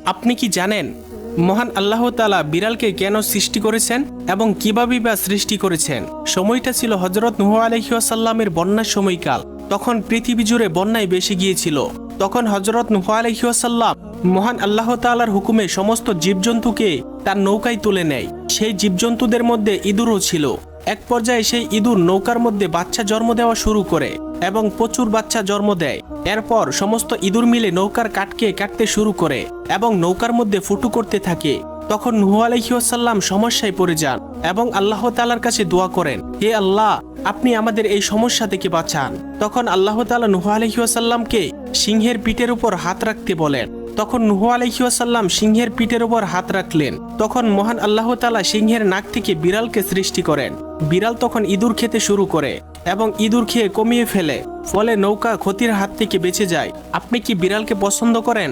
আপনি কি জানেন মহান আল্লাহ তাআলা বিড়ালকে কেন সৃষ্টি করেছেন এবং কিভাবে বা সৃষ্টি করেছেন? সময়টা ছিল হযরত নূহ আলাইহিস সালামের বন্যার সময়কাল। তখন পৃথিবী জুড়ে বন্যায় বেশি গিয়েছিল। তখন হযরত নূহ আলাইহিস সালাম মহান আল্লাহ তাআলার হুকুমে সমস্ত জীবজন্তুকে তার নৌকায় তুলে নেয়। সেই জীবজন্তুদের মধ্যে ইঁদুরও ছিল। এক পর্যায়ে সেই ইঁদুর নৌকার মধ্যে বাচ্চা জন্ম দেওয়া শুরু করে এবং প্রচুর বাচ্চা জন্ম দেয়। এরপর সমস্ত ইঁদুর মিলে নৌকার কাঠকে কাটতে শুরু করে এবং নৌকার মধ্যে ফুটো করতে থাকে। তখন নূহ আলাইহিস সালাম সমস্যায় পড়ে যান এবং আল্লাহ তাআলার কাছে দোয়া করেন, হে আল্লাহ, আপনি আমাদের এই সমস্যা থেকে বাঁচান। তখন আল্লাহ তাআলা নূহ আলাইহিস সালামকে সিংহের পিঠের উপর হাত রাখতে বলেন। তখন নূহ আলাইহিস সালাম সিংহের পিঠের উপর হাত রাখলেন। তখন মহান আল্লাহ তাআলা সিংহের নাক থেকে বিড়ালকে সৃষ্টি করেন। বিড়াল তখন ইঁদুর খেতে শুরু করে এবং ইঁদুর খেয়ে কমিয়ে ফেলে, ফলে নৌকা ক্ষতির হাত থেকে বেঁচে যায়। আপনি কি বিড়ালকে পছন্দ করেন?